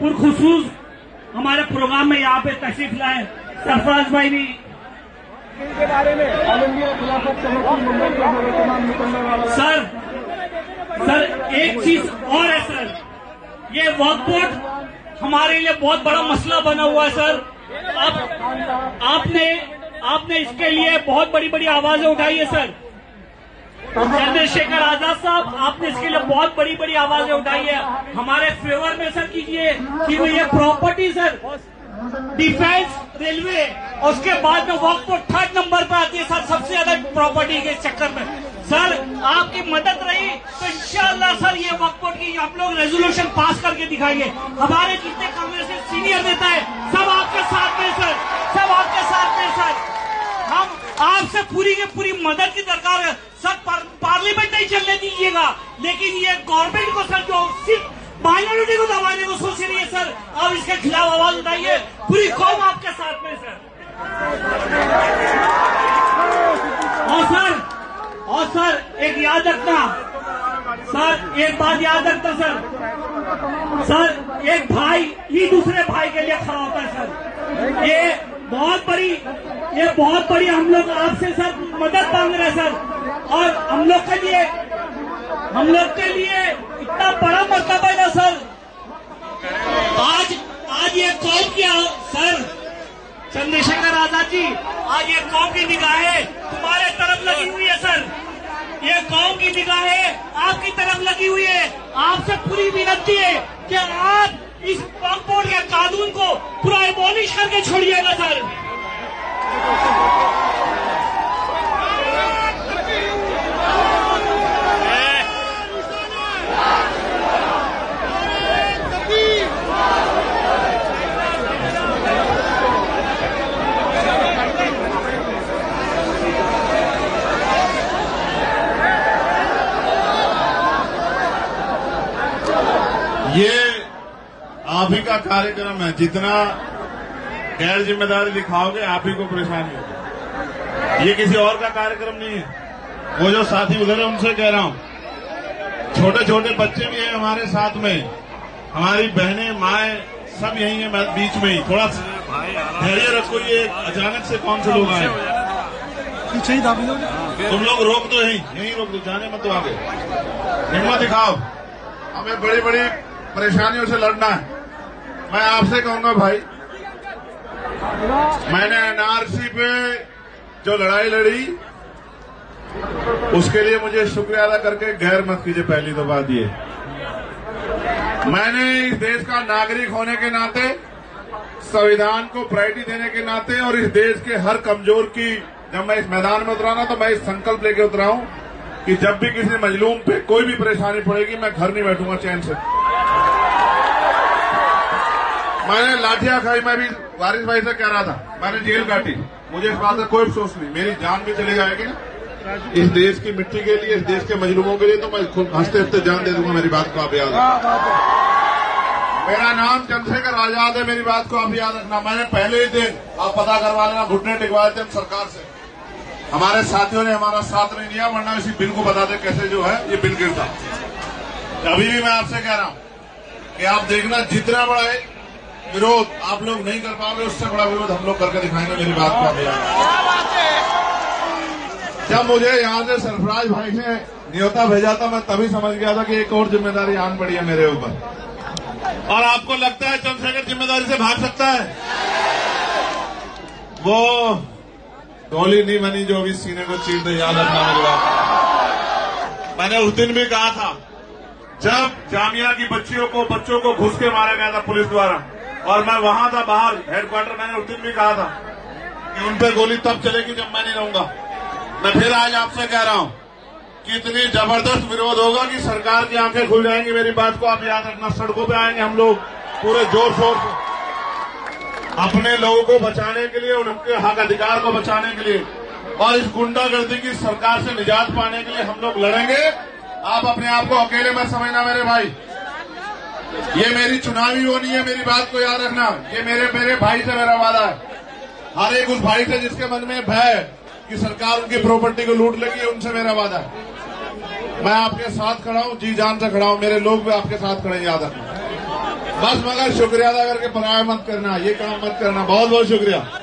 पुरखुसूस हमारे प्रोग्राम में यहाँ पे तशरीफ लाए सरफराज भाई भी के बारे में ऑल इंडिया खिलाफत कमेटी मुंबई के वर्तमान निकलने वाला सर एक चीज और है सर, ये वक्फ बोर्ड हमारे लिए बहुत बड़ा मसला बना हुआ है सर। आपने इसके लिए बहुत बड़ी बड़ी आवाजें उठाई है सर। चंद्रशेखर आजाद साहब, आपने इसके लिए बहुत बड़ी बड़ी आवाजें उठाई है हमारे फेवर में सर कीजिए कि ये प्रॉपर्टी सर डिफेंस रेलवे और उसके बाद में वक्फ बोर्ड 3rd नंबर पर आती है सर, सबसे ज्यादा प्रॉपर्टी के चक्कर में। सर आपकी मदद रही तो इंशाअल्लाह सर ये वक्फ बोर्ड की हम लोग रेजोल्यूशन पास करके दिखाएंगे। हमारे जितने कांग्रेस के सीनियर नेता है सब आपके साथ में सर, सब आपके साथ में सर। हम आपसे पूरी की पूरी मदद की दरकार है सर। पार्लियामेंट नहीं चलने दीजिएगा, लेकिन ये गवर्नमेंट को सर जो सिर्फ माइनॉरिटी को दबाने को सोच रही है सर, आप इसके खिलाफ आवाज उठाइए। पूरी कौम आपके साथ में सर। और सर एक याद रखना सर, एक बात याद रखना सर, एक भाई ही दूसरे भाई के लिए खड़ा होता है सर। ये बहुत बड़ी हम लोग आपसे सर मदद मांग रहे हैं सर। और हम लोग के लिए इतना बड़ा मसला है ना सर। आज ये कौम की सर चंद्रशेखर आजाद जी, आज ये कौम की निगाहें तुम्हारे तरफ लगी हुई है सर। ये कौम की निगाहें आपकी तरफ लगी हुई है। आपसे पूरी विनती है कि आप इस वक्फ बोर्ड के कानून को पूरा एबॉलिश करके छोड़िएगा सर। ये आप ही का कार्यक्रम है, जितना गैर जिम्मेदारी दिखाओगे आप ही को परेशानी होगी। ये किसी और का कार्यक्रम नहीं है। वो जो साथी उधर है उनसे कह रहा हूं, छोटे छोटे बच्चे भी हैं हमारे साथ में, हमारी बहनें माएँ सब यही है बीच में ही। थोड़ा धैर्य रखो, ये अचानक से कौन से लोग आए। पीछे ही दाबी दो, तुम लोग रोक दो, यही रोक दो, जाने मत दो आगे, हिम्मत दिखाओ। हमें बड़ी बड़ी परेशानियों से लड़ना है। मैं आपसे कहूंगा भाई, मैंने एनआरसी पे जो लड़ाई लड़ी उसके लिए मुझे शुक्रिया अदा करके गैर मत कीजिए। पहली तो बात ये, मैंने इस देश का नागरिक होने के नाते, संविधान को प्रायोरिटी देने के नाते और इस देश के हर कमजोर की, जब मैं इस मैदान में उतरा ना तो मैं इस संकल्प लेके उतरा हूं कि जब भी किसी मजलूम पे कोई भी परेशानी पड़ेगी मैं घर नहीं बैठूंगा चैन से। मैंने लाठियां खाई, मैं भी वारिस भाई से कह रहा था, मैंने जेल काटी, मुझे इस बात का कोई अफसोस नहीं। मेरी जान भी चली जाएगी ना इस देश की मिट्टी के लिए, इस देश के मजलूमों के लिए, तो मैं खुद हंसते हंसते जान दे दूंगा। मेरी बात को आप याद रखना। मेरा नाम चंद्रशेखर आजाद है, मेरी बात को आप याद रखना। मैंने पहले ही दिन, आप पता करवा लेना, घुटने टिकवाए थे सरकार से। हमारे साथियों ने हमारा साथ नहीं दिया, वरना इसी बिल को बता दे कैसे जो है ये बिल गिरता। अभी भी मैं आपसे कह रहा हूं कि आप देखना, जितना बड़ा विरोध आप लोग नहीं कर पाओगे, उससे बड़ा विरोध हम लोग करके दिखाएंगे। मेरी बात को आप याद। जब मुझे यहाँ से सरफराज भाई ने न्योता भेजा था, मैं तभी समझ गया था कि एक और जिम्मेदारी आन पड़ी है मेरे ऊपर। और आपको लगता है चंद्रशेखर जिम्मेदारी से भाग सकता है? वो गोली नहीं बनी जो अभी सीने को चीर दे, याद रखना मेरी बात। मैंने उस दिन भी कहा था, जब जामिया की बच्चों को घुस के मारा गया था पुलिस द्वारा, और मैं वहां था बाहर हेडक्वार्टर, मैंने उस दिन भी कहा था कि उन पे गोली तब चलेगी जब मैं नहीं रहूंगा। मैं फिर आज आपसे कह रहा हूं कि इतनी जबरदस्त विरोध होगा कि सरकार की आंखें खुल जाएंगी। मेरी बात को आप याद रखना। सड़कों पे आएंगे हम लोग पूरे जोर शोर से, अपने लोगों को बचाने के लिए, उनके हक अधिकार को बचाने के लिए, और इस गुंडागर्दी की सरकार से निजात पाने के लिए हम लोग लड़ेंगे। आप अपने आप को अकेले मत समझना मेरे भाई, ये मेरी चुनावी वो नहीं है। मेरी बात को याद रखना, ये मेरे भाई से मेरा वादा है। हर एक उस भाई से जिसके मन में भय कि सरकार उनकी प्रॉपर्टी को लूट लेगी, उनसे मेरा वादा है। मैं आपके साथ खड़ा हूं, जी जान से खड़ा हूं। मेरे लोग भी आपके साथ खड़े, याद रखना। बस मगर शुक्रिया अदा करके पराया मत करना, ये काम मत करना। बहुत बहुत शुक्रिया।